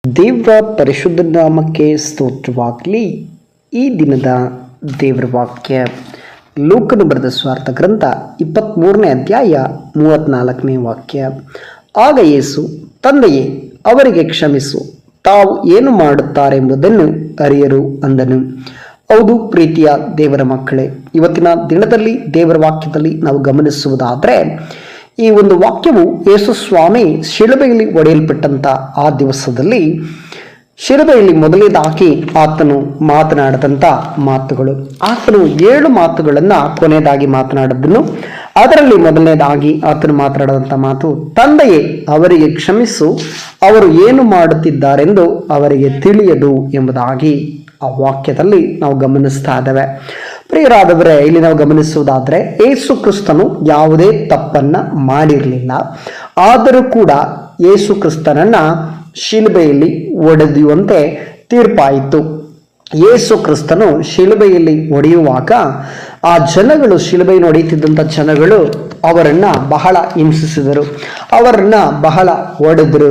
ದೇವರ ಪರಿಶುದ್ಧ ನಾಮಕ್ಕೆ ಸ್ತೋತ್ರವಾಗಲಿ. ಈ ದಿನದ ದೇವರ ವಾಕ್ಯ ಲೂಕನು ಬರೆದ ಸ್ವಾರ್ಥ ಗ್ರಂಥ 23ನೇ ಅಧ್ಯಾಯ 34ನೇ ವಾಕ್ಯ. ಆಗ ಯೇಸು, ತಂದೆಯೇ, ಅವರಿಗೆ ಕ್ಷಮಿಸು, ತಾವು ಏನು ಮಾಡುತ್ತಾರೆಂಬುದನ್ನು ಅರಿಯರು ಅಂದನು. ಹೌದು ಪ್ರೀತಿಯ ದೇವರ ಮಕ್ಕಳೇ, ಇವತ್ತಿನ ದಿನದಲ್ಲಿ ದೇವರ ವಾಕ್ಯದಲ್ಲಿ ನಾವು ಗಮನಿಸುವುದಾದರೆ, ಈ ಒಂದು ವಾಕ್ಯವು ಯೇಸು ಸ್ವಾಮಿ ಶಿಲುಬೆಯಲ್ಲಿ ಒಡೆಯಲ್ಪಟ್ಟಂಥ ಆ ದಿವಸದಲ್ಲಿ ಶಿಲುಬೆಯಲ್ಲಿ ಮೊದಲನೇದಾಗಿ ಆತನು ಮಾತನಾಡಿದಂಥ ಮಾತುಗಳು. ಆತನು 7 ಮಾತುಗಳನ್ನು ಕೊನೆಯದಾಗಿ ಮಾತನಾಡಿದ್ದನು. ಅದರಲ್ಲಿ ಮೊದಲನೇದಾಗಿ ಆತನು ಮಾತನಾಡಿದಂಥ ಮಾತು, ತಂದೆಯೇ, ಅವರಿಗೆ ಕ್ಷಮಿಸು, ಅವರು ಏನು ಮಾಡುತ್ತಿದ್ದಾರೆಂದು ಅವರಿಗೆ ತಿಳಿಯದು ಎಂಬುದಾಗಿ ಆ ವಾಕ್ಯದಲ್ಲಿ ನಾವು ಗಮನಿಸ್ತಾ ಇದ್ದೇವೆ. ಪ್ರಿಯರಾದವರೇ, ಇಲ್ಲಿ ನಾವು ಗಮನಿಸುವುದಾದರೆ, ಯೇಸು ಕ್ರಿಸ್ತನು ಯಾವುದೇ ತಪ್ಪನ್ನ ಮಾಡಿರಲಿಲ್ಲ. ಆದರೂ ಕೂಡ ಯೇಸು ಕ್ರಿಸ್ತನನ್ನ ಶಿಲುಬೆಯಲ್ಲಿ ಒಡೆಯುವಂತೆ ತೀರ್ಪಾಯಿತು. ಯೇಸು ಕ್ರಿಸ್ತನು ಶಿಲುಬೆಯಲ್ಲಿ ಒಡೆಯುವಾಗ ಆ ಜನಗಳು, ಶಿಲುಬೆಯನ್ನು ಹೊಡೆಯುತ್ತಿದ್ದಂಥ ಜನಗಳು ಅವರನ್ನ ಬಹಳ ಹಿಂಸಿಸಿದರು, ಅವರನ್ನ ಬಹಳ ಹೊಡೆದ್ರು,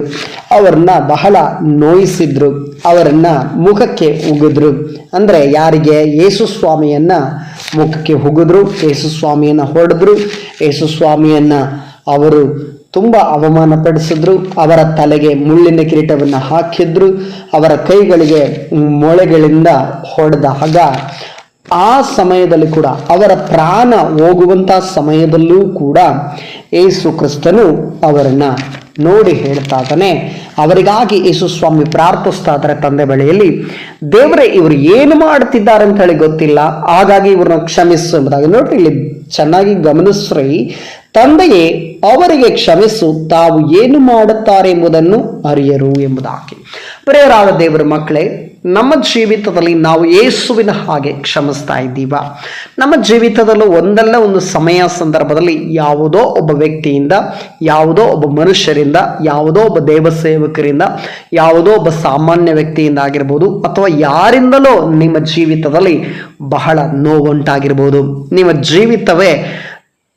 ಅವರನ್ನ ಬಹಳ ನೋಯಿಸಿದ್ರು, ಅವರನ್ನ ಮುಖಕ್ಕೆ ಉಗಿದ್ರು. ಅಂದರೆ ಯಾರಿಗೆ? ಯೇಸು ಸ್ವಾಮಿಯನ್ನ ಮುಖಕ್ಕೆ ಉಗಿದ್ರು, ಯೇಸು ಸ್ವಾಮಿಯನ್ನ ಹೊಡೆದ್ರು, ಯೇಸು ಸ್ವಾಮಿಯನ್ನ ಅವರು ತುಂಬ ಅವಮಾನ ಪಡಿಸಿದ್ರು, ಅವರ ತಲೆಗೆ ಮುಳ್ಳಿನ ಕಿರೀಟವನ್ನು ಹಾಕಿದ್ರು, ಅವರ ಕೈಗಳಿಗೆ ಮೊಳೆಗಳಿಂದ ಹೊಡೆದಾಗ ಆ ಸಮಯದಲ್ಲಿ ಕೂಡ, ಅವರ ಪ್ರಾಣ ಹೋಗುವಂಥ ಸಮಯದಲ್ಲೂ ಕೂಡ ಯೇಸು ಕ್ರಿಸ್ತನು ಅವರನ್ನ ನೋಡಿ ಹೇಳ್ತಾ ಇದ್ದಾನೆ. ಅವರಿಗಾಗಿ ಯೇಸು ಸ್ವಾಮಿ ಪ್ರಾರ್ಥಿಸ್ತಾ ಇದ್ದಾರೆ ತಂದೆ ಬಳಿಯಲ್ಲಿ, ದೇವರೇ, ಇವರು ಏನು ಮಾಡುತ್ತಿದ್ದಾರೆ ಅಂತ ಹೇಳಿ ಗೊತ್ತಿಲ್ಲ, ಹಾಗಾಗಿ ಇವ್ರನ್ನ ಕ್ಷಮಿಸು ಎಂಬುದಾಗಿ. ನೋಡ್ರಿ, ಇಲ್ಲಿ ಚೆನ್ನಾಗಿ ಗಮನಿಸ್ರಿ, ತಂದೆಯೇ, ಅವರಿಗೆ ಕ್ಷಮಿಸು, ತಾವು ಏನು ಮಾಡುತ್ತಾರೆ ಎಂಬುದನ್ನು ಅರಿಯರು ಎಂಬುದಾಗಿ. ಪ್ರಿಯರಾದ ದೇವರ ಮಕ್ಕಳೇ, ನಮ್ಮ ಜೀವಿತದಲ್ಲಿ ನಾವು ಯೇಸುವಿನ ಹಾಗೆ ಕ್ಷಮಿಸ್ತಾ ಇದ್ದೀವ? ನಮ್ಮ ಜೀವಿತದಲ್ಲೂ ಒಂದಲ್ಲ ಒಂದು ಸಮಯ ಸಂದರ್ಭದಲ್ಲಿ ಯಾವುದೋ ಒಬ್ಬ ವ್ಯಕ್ತಿಯಿಂದ, ಯಾವುದೋ ಒಬ್ಬ ಮನುಷ್ಯರಿಂದ, ಯಾವುದೋ ಒಬ್ಬ ದೇವ ಸೇವಕರಿಂದ, ಯಾವುದೋ ಒಬ್ಬ ಸಾಮಾನ್ಯ ವ್ಯಕ್ತಿಯಿಂದ ಆಗಿರ್ಬೋದು, ಅಥವಾ ಯಾರಿಂದಲೋ ನಿಮ್ಮ ಜೀವಿತದಲ್ಲಿ ಬಹಳ ನೋವುಂಟಾಗಿರ್ಬೋದು. ನಿಮ್ಮ ಜೀವಿತವೇ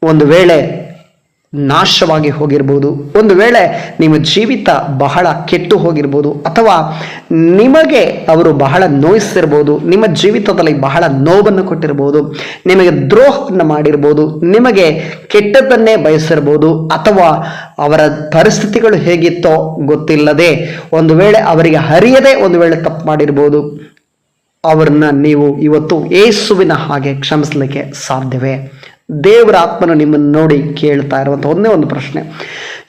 ಒಂದು ವೇಳೆ ನಾಶವಾಗಿ ಹೋಗಿರ್ಬೋದು, ಒಂದು ವೇಳೆ ನಿಮ್ಮ ಜೀವಿತ ಬಹಳ ಕೆಟ್ಟು ಹೋಗಿರ್ಬೋದು, ಅಥವಾ ನಿಮಗೆ ಅವರು ಬಹಳ ನೋಯಿಸಿರ್ಬೋದು, ನಿಮ್ಮ ಜೀವಿತದಲ್ಲಿ ಬಹಳ ನೋವನ್ನು ಕೊಟ್ಟಿರ್ಬೋದು, ನಿಮಗೆ ದ್ರೋಹವನ್ನು ಮಾಡಿರ್ಬೋದು, ನಿಮಗೆ ಕೆಟ್ಟದ್ದನ್ನೇ ಬಯಸಿರ್ಬೋದು, ಅಥವಾ ಅವರ ಪರಿಸ್ಥಿತಿಗಳು ಹೇಗಿತ್ತೋ ಗೊತ್ತಿಲ್ಲದೆ, ಒಂದು ವೇಳೆ ಅವರಿಗೆ ಅರಿಯದೆ ಒಂದು ವೇಳೆ ತಪ್ಪು ಮಾಡಿರ್ಬೋದು. ಅವರನ್ನ ನೀವು ಇವತ್ತು ಯೇಸುವಿನ ಹಾಗೆ ಕ್ಷಮಿಸಲಿಕ್ಕೆ ಸಾಧ್ಯವೇ? ದೇವರ ಆತ್ಮನು ನಿಮ್ಮನ್ನು ನೋಡಿ ಕೇಳ್ತಾ ಇರುವಂಥ ಒಂದೇ ಒಂದು ಪ್ರಶ್ನೆ.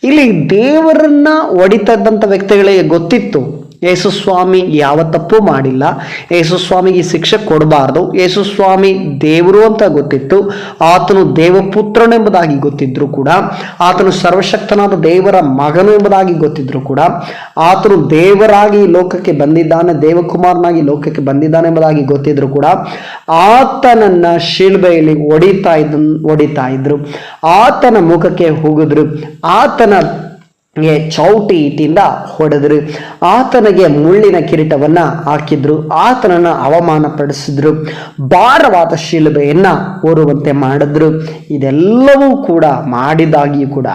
ಇಲ್ಲಿ ದೇವರನ್ನ ಹೊಡಿತಾ ಇದ್ದಂಥ ವ್ಯಕ್ತಿಗಳಿಗೆ ಗೊತ್ತಿತ್ತು, ಯೇಸು ಸ್ವಾಮಿ ಯಾವ ತಪ್ಪು ಮಾಡಿಲ್ಲ, ಯೇಸು ಸ್ವಾಮಿಗೆ ಶಿಕ್ಷೆ ಕೊಡಬಾರ್ದು, ಯೇಸು ಸ್ವಾಮಿ ದೇವರು ಅಂತ ಗೊತ್ತಿತ್ತು, ಆತನು ದೇವಪುತ್ರನು ಎಂಬುದಾಗಿ ಗೊತ್ತಿದ್ರು ಕೂಡ, ಆತನು ಸರ್ವಶಕ್ತನಾದ ದೇವರ ಮಗನು ಎಂಬುದಾಗಿ ಗೊತ್ತಿದ್ರು ಕೂಡ, ಆತನು ದೇವರಾಗಿ ಲೋಕಕ್ಕೆ ಬಂದಿದ್ದಾನೆ, ದೇವಕುಮಾರನಾಗಿ ಲೋಕಕ್ಕೆ ಬಂದಿದ್ದಾನೆ ಎಂಬುದಾಗಿ ಗೊತ್ತಿದ್ರು ಕೂಡ, ಆತನನ್ನ ಶಿಲುಬೆಯಲ್ಲಿ ಹೊಡಿತಾ ಇದ್ರು, ಆತನ ಮುಖಕ್ಕೆ ಹೋಗಿದ್ರು, ಆತನ ಚೌಟಿ ಇಟ್ಟಿಂದ ಹೊಡೆದ್ರು, ಆತನಿಗೆ ಮುಳ್ಳಿನ ಕಿರೀಟವನ್ನ ಹಾಕಿದ್ರು, ಆತನನ್ನ ಅವಮಾನ ಪಡಿಸಿದ್ರು, ಭಾರವಾದ ಶಿಲುಬೆಯನ್ನ ಹೊರುವಂತೆ ಮಾಡಿದ್ರು. ಇದೆಲ್ಲವೂ ಕೂಡ ಮಾಡಿದಾಗಿಯೂ ಕೂಡ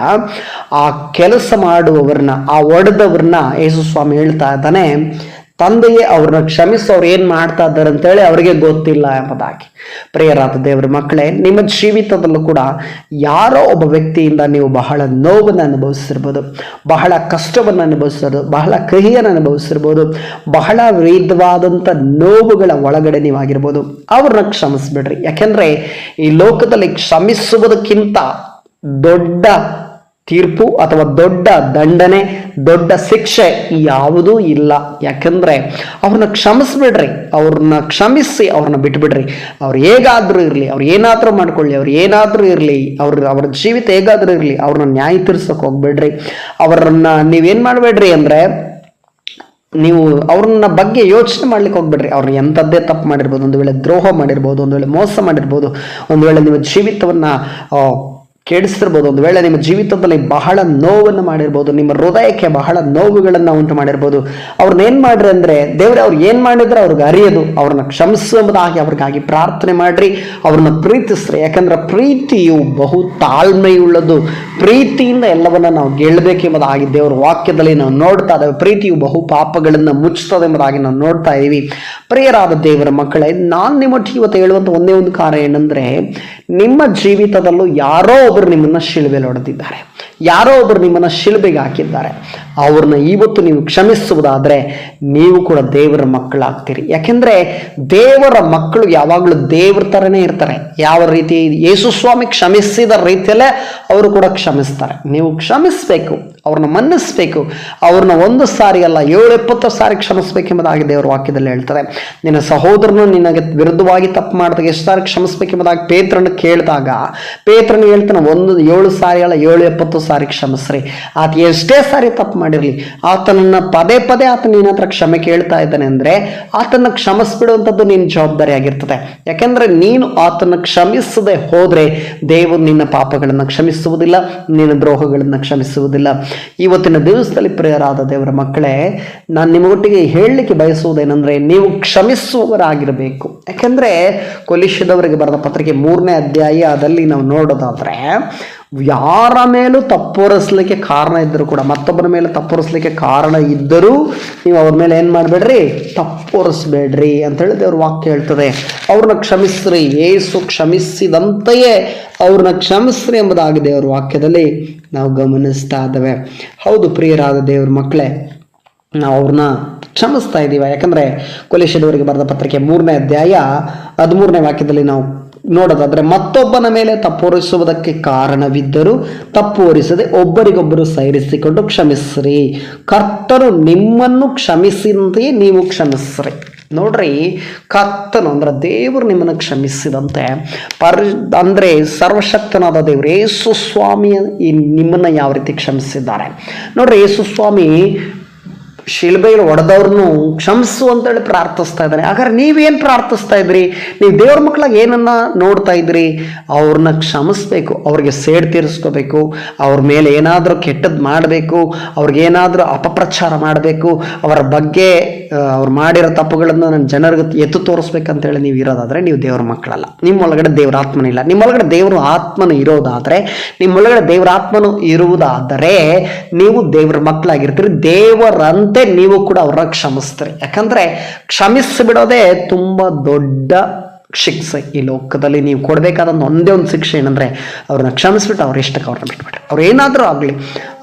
ಆ ಕೆಲಸ ಮಾಡುವವರನ್ನ, ಆ ಹೊಡೆದವ್ರನ್ನ ಯೇಸು ಸ್ವಾಮಿ ಹೇಳ್ತಾ ಇದ್ದಾನೆ, ತಂದೆಯೇ, ಅವ್ರನ್ನ ಕ್ಷಮಿಸಿ, ಅವ್ರು ಏನು ಮಾಡ್ತಾ ಇದ್ದಾರೆ ಅಂತೇಳಿ ಅವರಿಗೆ ಗೊತ್ತಿಲ್ಲ ಎಂಬುದಾಗಿ. ಪ್ರಿಯರಾದ ದೇವರ ಮಕ್ಕಳೇ, ನಿಮ್ಮ ಜೀವಿತದಲ್ಲೂ ಕೂಡ ಯಾರೋ ಒಬ್ಬ ವ್ಯಕ್ತಿಯಿಂದ ನೀವು ಬಹಳ ನೋವನ್ನು ಅನುಭವಿಸಿರ್ಬೋದು, ಬಹಳ ಕಷ್ಟವನ್ನು ಅನುಭವಿಸಿರ್ಬೋದು, ಬಹಳ ಕಹಿಯನ್ನು ಅನುಭವಿಸಿರ್ಬೋದು, ಬಹಳ ವಿಧವಾದಂಥ ನೋವುಗಳ ಒಳಗಡೆ ನೀವಾಗಿರ್ಬೋದು. ಅವ್ರನ್ನ ಕ್ಷಮಿಸ್ಬಿಡ್ರಿ. ಯಾಕೆಂದರೆ ಈ ಲೋಕದಲ್ಲಿ ಕ್ಷಮಿಸುವುದಕ್ಕಿಂತ ದೊಡ್ಡ ತೀರ್ಪು ಅಥವಾ ದೊಡ್ಡ ದಂಡನೆ, ದೊಡ್ಡ ಶಿಕ್ಷೆ ಯಾವುದೂ ಇಲ್ಲ. ಯಾಕಂದರೆ ಅವ್ರನ್ನ ಕ್ಷಮಿಸ್ಬಿಡ್ರಿ, ಅವ್ರನ್ನ ಕ್ಷಮಿಸಿ ಅವ್ರನ್ನ ಬಿಟ್ಬಿಡ್ರಿ. ಅವ್ರು ಹೇಗಾದರೂ ಇರಲಿ, ಅವ್ರು ಏನಾದರೂ ಮಾಡ್ಕೊಳ್ಳಿ, ಅವ್ರು ಏನಾದರೂ ಇರಲಿ, ಅವ್ರ ಜೀವಿತ ಹೇಗಾದರೂ ಇರಲಿ, ಅವ್ರನ್ನ ನ್ಯಾಯ ತೀರ್ಸೋಕೆ ಹೋಗ್ಬೇಡ್ರಿ. ಅವರನ್ನ ನೀವೇನು ಮಾಡಬೇಡ್ರಿ ಅಂದರೆ, ನೀವು ಅವ್ರನ್ನ ಬಗ್ಗೆ ಯೋಚನೆ ಮಾಡ್ಲಿಕ್ಕೆ ಹೋಗ್ಬೇಡ್ರಿ. ಅವ್ರನ್ನ ಎಂಥದ್ದೇ ತಪ್ಪು ಮಾಡಿರ್ಬೋದು, ಒಂದು ವೇಳೆ ದ್ರೋಹ ಮಾಡಿರ್ಬೋದು, ಒಂದು ವೇಳೆ ಮೋಸ ಮಾಡಿರ್ಬೋದು, ಒಂದು ವೇಳೆ ನಿಮ್ಮ ಜೀವಿತವನ್ನ ಕೆಡಿಸ್ತಿರ್ಬೋದು. ಒಂದು ವೇಳೆ ನಿಮ್ಮ ಜೀವಿತದಲ್ಲಿ ಬಹಳ ನೋವನ್ನು ಮಾಡಿರ್ಬೋದು, ನಿಮ್ಮ ಹೃದಯಕ್ಕೆ ಬಹಳ ನೋವುಗಳನ್ನು ಉಂಟು ಮಾಡಿರ್ಬೋದು. ಅವ್ರನ್ನ ಏನು ಮಾಡ್ರಿ ಅಂದರೆ, ದೇವರೇ ಅವ್ರು ಏನು ಮಾಡಿದ್ರೆ ಅವ್ರಿಗೆ ಅರಿಯೋದು, ಅವ್ರನ್ನ ಕ್ಷಮಿಸುವುದಾಗಿ ಅವ್ರಿಗಾಗಿ ಪ್ರಾರ್ಥನೆ ಮಾಡ್ರಿ, ಅವ್ರನ್ನ ಪ್ರೀತಿಸ್ರಿ. ಯಾಕಂದ್ರೆ ಪ್ರೀತಿಯು ಬಹು ತಾಳ್ಮೆಯುಳ್ಳದು. ಪ್ರೀತಿಯಿಂದ ಎಲ್ಲವನ್ನ ನಾವು ಗೆಲ್ಲಬೇಕೆಂಬುದಾಗಿ ದೇವರ ವಾಕ್ಯದಲ್ಲಿ ನಾವು ನೋಡ್ತಾ ಇದ್ದೇವೆ. ಪ್ರೀತಿಯು ಬಹು ಪಾಪಗಳನ್ನು ಮುಚ್ಚುತ್ತದೆ ಎಂಬುದಾಗಿ ನಾವು ನೋಡ್ತಾ ಇದ್ದೀವಿ. ಪ್ರಿಯರಾದ ದೇವರ ಮಕ್ಕಳೇ, ನಾನು ನಿಮ್ಮೊಟ್ಟಿಗೆ ಇವತ್ತು ಹೇಳುವಂಥ ಒಂದೇ ಒಂದು ಕಾರಣ ಏನಂದರೆ, ನಿಮ್ಮ ಜೀವಿತದಲ್ಲೂ ಯಾರೋ ಒಬ್ಬರು ನಿಮ್ಮನ್ನು ಶಿಲುಬೆಯಲ್ಲಿ ಹೊಡೆದಿದ್ದಾರೆ, ಯಾರೋ ಒಬ್ಬರು ನಿಮ್ಮನ್ನು ಶಿಲುಬೆಗೆ ಹಾಕಿದ್ದಾರೆ. ಅವ್ರನ್ನ ಇವತ್ತು ನೀವು ಕ್ಷಮಿಸುವುದಾದರೆ ನೀವು ಕೂಡ ದೇವರ ಮಕ್ಕಳಾಗ್ತೀರಿ. ಯಾಕೆಂದರೆ ದೇವರ ಮಕ್ಕಳು ಯಾವಾಗಲೂ ದೇವರ ಥರನೇ ಇರ್ತಾರೆ. ಯಾವ ರೀತಿ ಯೇಸು ಸ್ವಾಮಿ ಕ್ಷಮಿಸಿದ ರೀತಿಯಲ್ಲೇ ಅವರು ಕೂಡ ಕ್ಷಮಿಸ್ತಾರೆ. ನೀವು ಕ್ಷಮಿಸಬೇಕು, ಅವ್ರನ್ನ ಮನ್ನಿಸ್ಬೇಕು. ಅವ್ರನ್ನ ಒಂದು ಸಾರಿ ಅಲ್ಲ 70 ಸಾರಿ ಕ್ಷಮಿಸ್ಬೇಕೆಂಬುದಾಗಿ ದೇವರ ವಾಕ್ಯದಲ್ಲಿ ಹೇಳ್ತಾರೆ. ನಿನ್ನ ಸಹೋದರನು ನಿನಗೆ ವಿರುದ್ಧವಾಗಿ ತಪ್ಪು ಮಾಡಿದಾಗ ಎಷ್ಟು ಸಾರಿ ಕ್ಷಮಿಸ್ಬೇಕೆಂಬುದಾಗಿ ಪೇತ್ರನ ಕೇಳಿದಾಗ ಪೇತ್ರನ ಹೇಳ್ತಾನೆ, 7 ಸಾರಿ ಅಲ್ಲ 70 ಸಾರಿ ಕ್ಷಮಿಸ್ರಿ. ಆತ ಎಷ್ಟೇ ಸಾರಿ ತಪ್ಪು ಮಾಡಿರಲಿ, ಆತನನ್ನ ಪದೇ ಪದೇ ಆತ ನಿನ್ನ ಹತ್ರ ಕ್ಷಮೆ ಕೇಳ್ತಾ ಇದ್ದಾನೆ ಅಂದರೆ ಆತನ ಕ್ಷಮಿಸ್ಬಿಡುವಂಥದ್ದು ನಿನ್ನ ಜವಾಬ್ದಾರಿ ಆಗಿರ್ತದೆ. ಯಾಕೆಂದ್ರೆ ನೀನು ಆತನ ಕ್ಷಮಿಸದೆ ಹೋದ್ರೆ ದೇವರು ನಿನ್ನ ಪಾಪಗಳನ್ನು ಕ್ಷಮಿಸುವುದಿಲ್ಲ, ನಿನ್ನ ದ್ರೋಹಗಳನ್ನು ಕ್ಷಮಿಸುವುದಿಲ್ಲ. ಇವತ್ತಿನ ದಿವಸದಲ್ಲಿ ಪ್ರಿಯರಾದ ದೇವರ ಮಕ್ಕಳೇ, ನಾನು ನಿಮಗೊಟ್ಟಿಗೆ ಹೇಳಲಿಕ್ಕೆ ಬಯಸುವುದೇನೆಂದರೆ, ನೀವು ಕ್ಷಮಿಸುವವರಾಗಿರಬೇಕು. ಯಾಕೆಂದರೆ ಕೊಲಿಷ್ಯದವರಿಗೆ ಬರೆದ ಪತ್ರಿಕೆ 3ನೇ ಅಧ್ಯಾಯದಲ್ಲಿ ನಾವು ನೋಡೋದಾದರೆ, ಯಾರ ಮೇಲೂ ತಪ್ಪೊರಿಸಲಿಕ್ಕೆ ಕಾರಣ ಇದ್ದರೂ ಕೂಡ, ಮತ್ತೊಬ್ಬರ ಮೇಲೆ ತಪ್ಪೊರಿಸಲಿಕ್ಕೆ ಕಾರಣ ಇದ್ದರೂ ನೀವು ಅವ್ರ ಮೇಲೆ ಏನು ಮಾಡಬೇಡ್ರಿ, ತಪ್ಪೊರಿಸಬೇಡ್ರಿ ಅಂತೇಳಿ ದೇವ್ರ ವಾಕ್ಯ ಹೇಳ್ತದೆ. ಅವ್ರನ್ನ ಕ್ಷಮಿಸ್ರಿ, ಯೇಸು ಕ್ಷಮಿಸಿದಂತೆಯೇ ಅವ್ರನ್ನ ಕ್ಷಮಿಸ್ರಿ ಎಂಬುದಾಗಿ ದೇವರ ವಾಕ್ಯದಲ್ಲಿ ನಾವು ಗಮನಿಸ್ತಾ ಇದ್ದೇವೆ. ಹೌದು ಪ್ರಿಯರಾದ ದೇವ್ರ ಮಕ್ಕಳೇ, ನಾವು ಅವ್ರನ್ನ ಕ್ಷಮಿಸ್ತಾ ಇದ್ದೀವ. ಯಾಕಂದರೆ ಕೊಲಿಷ್ಯದವರಿಗೆ ಬರೆದ ಪತ್ರಿಕೆ 3ನೇ ಅಧ್ಯಾಯ 13ನೇ ವಾಕ್ಯದಲ್ಲಿ ನಾವು ನೋಡೋದಾದ್ರೆ, ಮತ್ತೊಬ್ಬನ ಮೇಲೆ ತಪ್ಪು ಹೊರಿಸುವುದಕ್ಕೆ ಕಾರಣವಿದ್ದರೂ ತಪ್ಪು ಹೊರಿಸದೆ ಒಬ್ಬರಿಗೊಬ್ಬರು ಸೈರಿಸಿಕೊಂಡು ಕ್ಷಮಿಸ್ರಿ. ಕರ್ತನು ನಿಮ್ಮನ್ನು ಕ್ಷಮಿಸಿದಂತೆಯೇ ನೀವು ಕ್ಷಮಿಸ್ರಿ. ನೋಡ್ರಿ, ಕರ್ತನು ಅಂದ್ರೆ ದೇವರು ನಿಮ್ಮನ್ನು ಕ್ಷಮಿಸಿದಂತೆ ಅಂದರೆ ಸರ್ವಶಕ್ತನಾದ ದೇವರು ಯೇಸು ಸ್ವಾಮಿ ನಿಮ್ಮನ್ನು ಯಾವ ರೀತಿ ಕ್ಷಮಿಸಿದ್ದಾರೆ ನೋಡ್ರಿ. ಯೇಸು ಸ್ವಾಮಿ ಶಿಲ್ಬೆಯಲ್ಲಿ ಹೊಡೆದವ್ರನ್ನು ಕ್ಷಮಿಸು ಅಂತೇಳಿ ಪ್ರಾರ್ಥಿಸ್ತಾ ಇದ್ದಾನೆ. ಹಾಗಾದ್ರೆ ನೀವೇನು ಪ್ರಾರ್ಥಿಸ್ತಾ ಇದ್ರಿ? ನೀವು ದೇವ್ರ ಮಕ್ಕಳಾಗಿ ಏನನ್ನ ನೋಡ್ತಾ ಇದ್ರಿ? ಅವ್ರನ್ನ ಕ್ಷಮಿಸ್ಬೇಕು, ಅವ್ರಿಗೆ ಸೇಡ್ ತೀರಿಸ್ಕೋಬೇಕು, ಅವ್ರ ಮೇಲೆ ಏನಾದರೂ ಕೆಟ್ಟದ್ದು ಮಾಡಬೇಕು, ಅವ್ರಿಗೇನಾದರೂ ಅಪಪ್ರಚಾರ ಮಾಡಬೇಕು, ಅವರ ಬಗ್ಗೆ ಅವ್ರು ಮಾಡಿರೋ ತಪ್ಪುಗಳನ್ನು ನನ್ನ ಜನರಿಗೆ ಎತ್ತು ತೋರಿಸ್ಬೇಕಂತೇಳಿ ನೀವು ಇರೋದಾದರೆ ನೀವು ದೇವ್ರ ಮಕ್ಕಳಲ್ಲ. ನಿಮ್ಮೊಳಗಡೆ ದೇವ್ರ ಆತ್ಮನಿಲ್ಲ. ನಿಮ್ಮೊಳಗಡೆ ದೇವ್ರ ಆತ್ಮನು ಇರೋದಾದರೆ, ನಿಮ್ಮೊಳಗಡೆ ದೇವ್ರ ಆತ್ಮನು ಇರುವುದಾದರೆ ನೀವು ದೇವ್ರ ಮಕ್ಕಳಾಗಿರ್ತೀರಿ. ದೇವರಂತೆ ನೀವು ಕೂಡ ಅವ್ರನ್ನ ಕ್ಷಮಿಸ್ತೀರಿ. ಯಾಕಂದ್ರೆ ಕ್ಷಮಿಸಿಬಿಡೋದೇ ತುಂಬಾ ದೊಡ್ಡ ಶಿಕ್ಷೆ. ಈ ಲೋಕದಲ್ಲಿ ನೀವು ಕೊಡಬೇಕಾದ ಒಂದೇ ಒಂದು ಶಿಕ್ಷೆ ಏನಂದ್ರೆ, ಅವ್ರನ್ನ ಕ್ಷಮಿಸ್ಬಿಟ್ಟು ಅವ್ರ ಇಷ್ಟಕ್ಕೆ ಅವ್ರನ್ನ ಬಿಟ್ಬಿಟ್ರೆ, ಅವ್ರು ಏನಾದರೂ ಆಗಲಿ.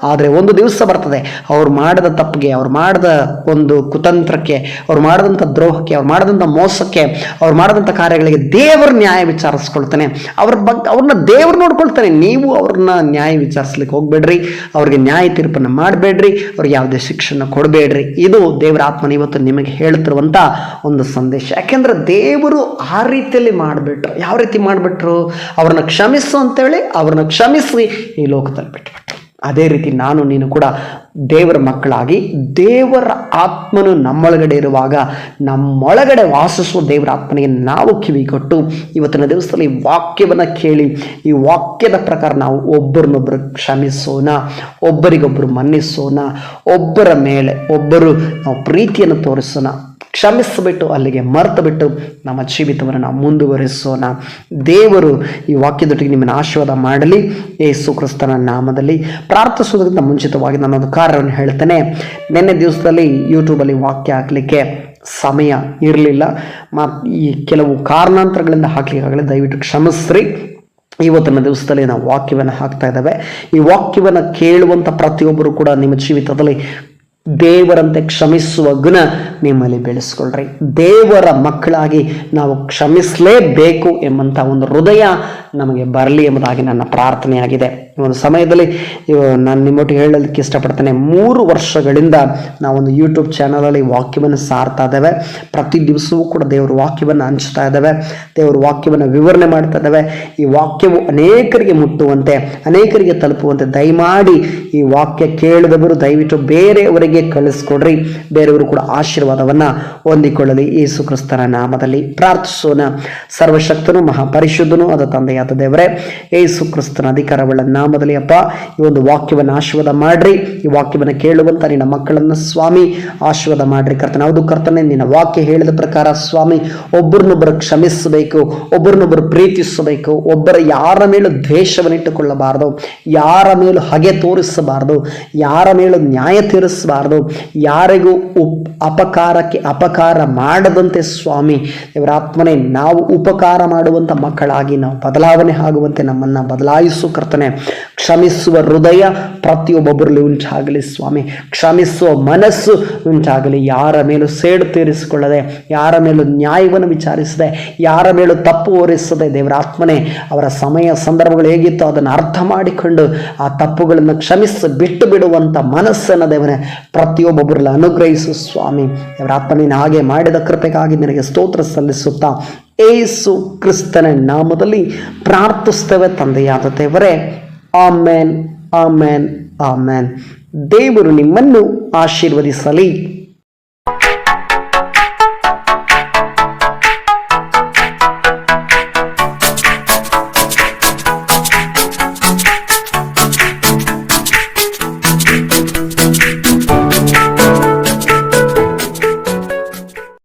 ಆದರೆ ಒಂದು ದಿವಸ ಬರ್ತದೆ, ಅವ್ರು ಮಾಡಿದ ತಪ್ಪಿಗೆ, ಅವ್ರು ಮಾಡಿದ ಒಂದು ಕುತಂತ್ರಕ್ಕೆ, ಅವ್ರು ಮಾಡಿದಂಥ ದ್ರೋಹಕ್ಕೆ, ಅವ್ರು ಮಾಡಿದಂಥ ಮೋಸಕ್ಕೆ, ಅವ್ರು ಮಾಡಿದಂಥ ಕಾರ್ಯಗಳಿಗೆ ದೇವರ ನ್ಯಾಯ ವಿಚಾರಿಸ್ಕೊಳ್ತಾನೆ. ಅವ್ರನ್ನ ದೇವ್ರು ನೋಡ್ಕೊಳ್ತಾನೆ. ನೀವು ಅವ್ರನ್ನ ನ್ಯಾಯ ವಿಚಾರಿಸ್ಲಿಕ್ಕೆ ಹೋಗ್ಬೇಡ್ರಿ, ಅವ್ರಿಗೆ ನ್ಯಾಯ ತೀರ್ಪನ್ನು ಮಾಡಬೇಡ್ರಿ, ಅವ್ರಿಗೆ ಯಾವುದೇ ಶಿಕ್ಷಣ ಕೊಡಬೇಡ್ರಿ. ಇದು ದೇವರ ಆತ್ಮನ ಇವತ್ತು ನಿಮಗೆ ಹೇಳ್ತಿರುವಂಥ ಒಂದು ಸಂದೇಶ. ಯಾಕೆಂದ್ರೆ ದೇವರು ಆ ರೀತಿಯಲ್ಲಿ ಮಾಡಿಬಿಟ್ರು. ಯಾವ ರೀತಿ ಮಾಡಿಬಿಟ್ರು? ಅವ್ರನ್ನ ಕ್ಷಮಿಸು ಅಂತೇಳಿ ಅವ್ರನ್ನ ಕ್ಷಮಿಸಿ ಈ ಲೋಕದಲ್ಲಿ ಬಿಟ್ಬಿಟ್ರು. ಅದೇ ರೀತಿ ನಾನು ನೀನು ಕೂಡ ದೇವರ ಮಕ್ಕಳಾಗಿ ದೇವರ ಆತ್ಮನು ನಮ್ಮೊಳಗಡೆ ಇರುವಾಗ ನಮ್ಮೊಳಗಡೆ ವಾಸಿಸುವ ದೇವರ ಆತ್ಮನಿಗೆ ನಾವು ಕಿವಿ ಕೊಟ್ಟು ಇವತ್ತಿನ ದಿವಸದಲ್ಲಿ ವಾಕ್ಯವನ್ನು ಕೇಳಿ ಈ ವಾಕ್ಯದ ಪ್ರಕಾರ ನಾವು ಒಬ್ಬರನ್ನೊಬ್ಬರು ಕ್ಷಮಿಸೋಣ, ಒಬ್ಬರಿಗೊಬ್ಬರು ಮನ್ನಿಸೋಣ, ಒಬ್ಬರ ಮೇಲೆ ಒಬ್ಬರು ನಾವು ಪ್ರೀತಿಯನ್ನು ತೋರಿಸೋಣ. ಕ್ಷಮಿಸಿಬಿಟ್ಟು ಅಲ್ಲಿಗೆ ಮರೆತು ಬಿಟ್ಟು ನಮ್ಮ ಜೀವಿತವನ್ನು ನಾವು ಮುಂದುವರಿಸೋಣ. ದೇವರು ಈ ವಾಕ್ಯದೊಟ್ಟಿಗೆ ನಿಮ್ಮನ್ನು ಆಶೀರ್ವಾದ ಮಾಡಲಿ. ಯೇಸು ಕ್ರಿಸ್ತನ ನಾಮದಲ್ಲಿ ಪ್ರಾರ್ಥಿಸೋದಕ್ಕಿಂತ ಮುಂಚಿತವಾಗಿ ನಾನೊಂದು ಕಾರ್ಯವನ್ನು ಹೇಳ್ತೇನೆ. ನಿನ್ನೆ ದಿವಸದಲ್ಲಿ ಯೂಟ್ಯೂಬಲ್ಲಿ ವಾಕ್ಯ ಹಾಕಲಿಕ್ಕೆ ಸಮಯ ಇರಲಿಲ್ಲ. ಈ ಕೆಲವು ಕಾರಣಾಂತರಗಳಿಂದ ಹಾಕಲಿಕ್ಕಾಗಲಿ, ದಯವಿಟ್ಟು ಕ್ಷಮಿಸ್ರಿ. ಇವತ್ತಿನ ದಿವಸದಲ್ಲಿ ನಾವು ವಾಕ್ಯವನ್ನು ಹಾಕ್ತಾ ಇದ್ದೇವೆ. ಈ ವಾಕ್ಯವನ್ನು ಕೇಳುವಂಥ ಪ್ರತಿಯೊಬ್ಬರು ಕೂಡ ನಿಮ್ಮ ಜೀವಿತದಲ್ಲಿ ದೇವರಂತೆ ಕ್ಷಮಿಸುವ ಗುಣ ನಿಮ್ಮಲ್ಲಿ ಬೆಳೆಸ್ಕೊಳ್ರಿ. ದೇವರ ಮಕ್ಕಳಾಗಿ ನಾವು ಕ್ಷಮಿಸಲೇಬೇಕು ಎಂಬಂಥ ಒಂದು ಹೃದಯ ನಮಗೆ ಬರಲಿ ಎಂಬುದಾಗಿ ನನ್ನ ಪ್ರಾರ್ಥನೆಯಾಗಿದೆ. ಈ ಒಂದು ಸಮಯದಲ್ಲಿ ನಾನು ನಿಮ್ಮೊಟ್ಟಿಗೆ ಹೇಳಲಿಕ್ಕೆ ಇಷ್ಟಪಡ್ತೇನೆ. 3 ವರ್ಷಗಳಿಂದ ನಾವೊಂದು ಯೂಟ್ಯೂಬ್ ಚಾನಲಲ್ಲಿ ವಾಕ್ಯವನ್ನು ಸಾರ್ತಾ ಇದ್ದೇವೆ. ಪ್ರತಿ ದಿವಸವೂ ಕೂಡ ದೇವರ ವಾಕ್ಯವನ್ನು ಹಂಚ್ತಾ ಇದ್ದೇವೆ, ದೇವರ ವಾಕ್ಯವನ್ನು ವಿವರಣೆ ಮಾಡ್ತಾ ಇದ್ದೇವೆ. ಈ ವಾಕ್ಯವು ಅನೇಕರಿಗೆ ಮುಟ್ಟುವಂತೆ, ಅನೇಕರಿಗೆ ತಲುಪುವಂತೆ ದಯಮಾಡಿ ಈ ವಾಕ್ಯ ಕೇಳಿದವರು ದಯವಿಟ್ಟು ಬೇರೆಯವರಿಗೆ ಬೇರೆಯವರಿಗೆ ಕಳಿಸ್ಕೊಡ್ರಿ. ಬೇರೆಯವರು ಕೂಡ ಆಶೀರ್ವಾದವನ್ನು ಹೊಂದಿಕೊಳ್ಳಲಿ. ಯೇಸು ಕ್ರಿಸ್ತನ ನಾಮದಲ್ಲಿ ಪ್ರಾರ್ಥಿಸೋಣ. ಸರ್ವಶಕ್ತನು ಮಹಾಪರಿಶುದ್ಧನು ಆದ ತಂದೆಯಾದ ದೇವರೇ, ಯೇಸು ಕ್ರಿಸ್ತನ ಅಧಿಕಾರವುಳ್ಳ ನಾಮದಲ್ಲಿ ಅಪ್ಪ, ಈ ಒಂದು ವಾಕ್ಯವನ್ನು ಆಶೀರ್ವಾದ ಮಾಡ್ರಿ. ಈ ವಾಕ್ಯವನ್ನು ಕೇಳುವಂತ ನಿನ್ನ ಮಕ್ಕಳನ್ನು ಸ್ವಾಮಿ ಆಶೀರ್ವಾದ ಮಾಡ್ರಿ ಕರ್ತನೆ. ಹೌದು ಕರ್ತನೆ, ನಿನ್ನ ವಾಕ್ಯ ಹೇಳಿದ ಪ್ರಕಾರ ಸ್ವಾಮಿ ಒಬ್ಬರನ್ನೊಬ್ಬರು ಕ್ಷಮಿಸಬೇಕು, ಒಬ್ಬರನ್ನೊಬ್ಬರು ಪ್ರೀತಿಸಬೇಕು, ಯಾರ ಮೇಲೂ ದ್ವೇಷವನ್ನು ಇಟ್ಟುಕೊಳ್ಳಬಾರದು, ಯಾರ ಮೇಲೂ ಹಗೆ ತೋರಿಸಬಾರದು, ಯಾರ ಮೇಲೂ ನ್ಯಾಯ ತೀರಿಸಬಾರದು, ಯಾರಿಗೂ ಅಪಕಾರಕ್ಕೆ ಅಪಕಾರ ಮಾಡದಂತೆ ಸ್ವಾಮಿ ಇವರ ಆತ್ಮನೆ ನಾವು ಉಪಕಾರ ಮಾಡುವಂಥ ಮಕ್ಕಳಾಗಿ ನಾವು ಬದಲಾವಣೆ ಆಗುವಂತೆ ನಮ್ಮನ್ನು ಬದಲಾಯಿಸು ಕರ್ತನೆ. ಕ್ಷಮಿಸುವ ಹೃದಯ ಪ್ರತಿಯೊಬ್ಬೊಬ್ಬರಲ್ಲಿ ಉಂಟಾಗಲಿ ಸ್ವಾಮಿ. ಕ್ಷಮಿಸುವ ಮನಸ್ಸು ಉಂಟಾಗಲಿ. ಯಾರ ಮೇಲೂ ಸೇಡು ತೀರಿಸಿಕೊಳ್ಳದೆ, ಯಾರ ಮೇಲೂ ನ್ಯಾಯವನ್ನು ವಿಚಾರಿಸದೆ, ಯಾರ ಮೇಲೂ ತಪ್ಪು ಹೊರಿಸದೆ ದೇವರ ಆತ್ಮನೆ ಅವರ ಸಮಯ ಸಂದರ್ಭಗಳು ಹೇಗಿತ್ತು ಅದನ್ನು ಅರ್ಥ ಮಾಡಿಕೊಂಡು ಆ ತಪ್ಪುಗಳನ್ನು ಕ್ಷಮಿಸಿ ಬಿಟ್ಟು ಬಿಡುವಂಥ ಮನಸ್ಸನ್ನು ದೇವರೇ ಪ್ರತಿಯೊಬ್ಬೊಬ್ಬರಲ್ಲಿ ಅನುಗ್ರಹಿಸು ಸ್ವಾಮಿ. ದೇವರ ಆತ್ಮನ ಹಾಗೆ ಮಾಡಿದ ಕೃಪೆಗಾಗಿ ನಿನಗೆ ಸ್ತೋತ್ರ ಸಲ್ಲಿಸುತ್ತಾ ಯೇಸು ಕ್ರಿಸ್ತನ ನಾಮದಲ್ಲಿ ಪ್ರಾರ್ಥಿಸ್ತೇವೆ ತಂದೆಯಾದ ದೇವರೇ. ಆಮೇನ್, ಆಮೇನ್, ಆಮೇನ್. ದೇವರು ನಿಮ್ಮನ್ನು ಆಶೀರ್ವದಿಸಲಿ.